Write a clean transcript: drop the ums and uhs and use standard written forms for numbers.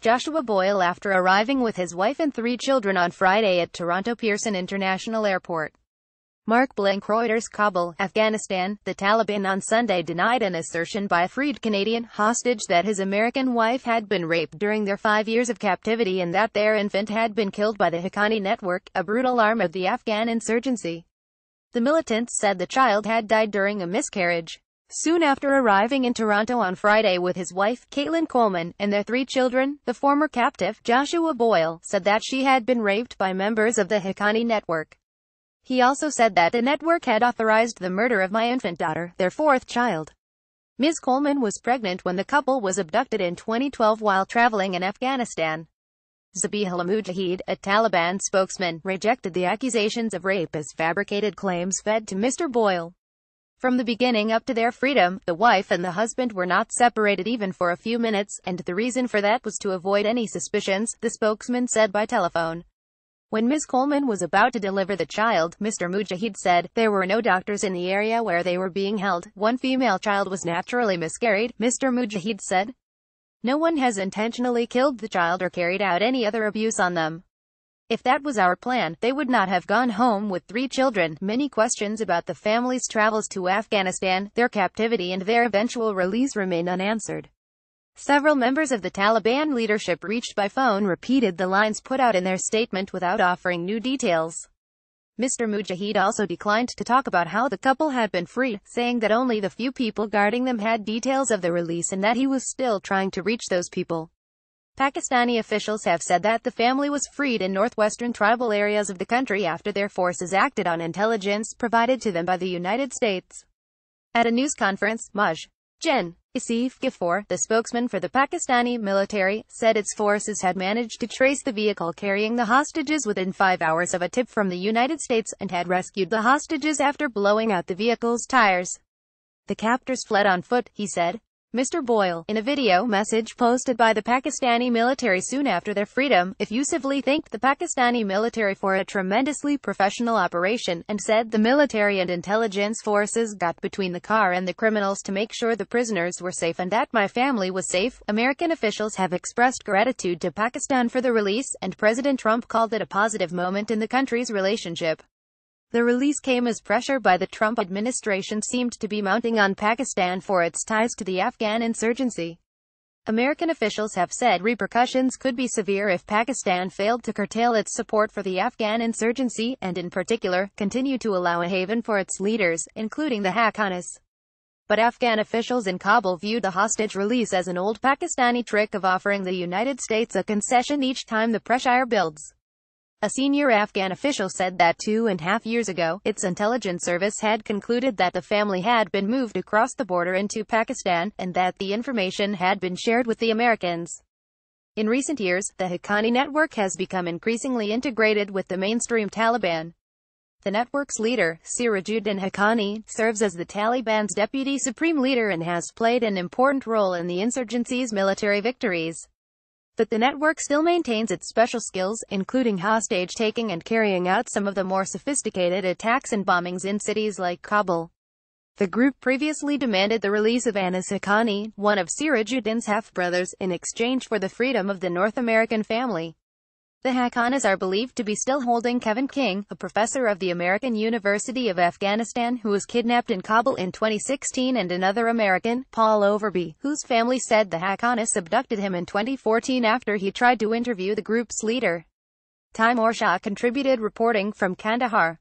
Joshua Boyle after arriving with his wife and 3 children on Friday at Toronto Pearson International Airport. Mark Blank, Reuters. Kabul, Afghanistan. The Taliban on Sunday denied an assertion by a freed Canadian hostage that his American wife had been raped during their 5 years of captivity and that their infant had been killed by the Haqqani network, a brutal arm of the Afghan insurgency. The militants said the child had died during a miscarriage. Soon after arriving in Toronto on Friday with his wife, Caitlin Coleman, and their 3 children, the former captive, Joshua Boyle, said that she had been raped by members of the Haqqani network. He also said that the network had authorized the murder of my infant daughter, their 4th child. Ms. Coleman was pregnant when the couple was abducted in 2012 while traveling in Afghanistan. Zabihullah Mujahid, a Taliban spokesman, rejected the accusations of rape as fabricated claims fed to Mr. Boyle. From the beginning up to their freedom, the wife and the husband were not separated even for a few minutes, and the reason for that was to avoid any suspicions, the spokesman said by telephone. When Ms. Coleman was about to deliver the child, Mr. Mujahid said, there were no doctors in the area where they were being held. One female child was naturally miscarried, Mr. Mujahid said. No one has intentionally killed the child or carried out any other abuse on them. If that was our plan, they would not have gone home with 3 children. Many questions about the family's travels to Afghanistan, their captivity and their eventual release remain unanswered. Several members of the Taliban leadership reached by phone repeated the lines put out in their statement without offering new details. Mr. Mujahid also declined to talk about how the couple had been freed, saying that only the few people guarding them had details of the release and that he was still trying to reach those people. Pakistani officials have said that the family was freed in northwestern tribal areas of the country after their forces acted on intelligence provided to them by the United States. At a news conference, Maj. Gen. Asif Ghafoor, the spokesman for the Pakistani military, said its forces had managed to trace the vehicle carrying the hostages within 5 hours of a tip from the United States, and had rescued the hostages after blowing out the vehicle's tires. The captors fled on foot, he said. Mr. Boyle, in a video message posted by the Pakistani military soon after their freedom, effusively thanked the Pakistani military for a tremendously professional operation, and said the military and intelligence forces got between the car and the criminals to make sure the prisoners were safe and that my family was safe. American officials have expressed gratitude to Pakistan for the release, and President Trump called it a positive moment in the country's relationship. The release came as pressure by the Trump administration seemed to be mounting on Pakistan for its ties to the Afghan insurgency. American officials have said repercussions could be severe if Pakistan failed to curtail its support for the Afghan insurgency, and in particular, continue to allow a haven for its leaders, including the Haqqanis. But Afghan officials in Kabul viewed the hostage release as an old Pakistani trick of offering the United States a concession each time the pressure builds. A senior Afghan official said that 2.5 years ago, its intelligence service had concluded that the family had been moved across the border into Pakistan, and that the information had been shared with the Americans. In recent years, the Haqqani network has become increasingly integrated with the mainstream Taliban. The network's leader, Sirajuddin Haqqani, serves as the Taliban's deputy supreme leader and has played an important role in the insurgency's military victories. But the network still maintains its special skills, including hostage-taking and carrying out some of the more sophisticated attacks and bombings in cities like Kabul. The group previously demanded the release of Anas Haqqani, one of Sirajuddin's half-brothers, in exchange for the freedom of the North American family. The Haqqanis are believed to be still holding Kevin King, a professor of the American University of Afghanistan who was kidnapped in Kabul in 2016, and another American, Paul Overby, whose family said the Haqqanis abducted him in 2014 after he tried to interview the group's leader. Timur Shah contributed reporting from Kandahar.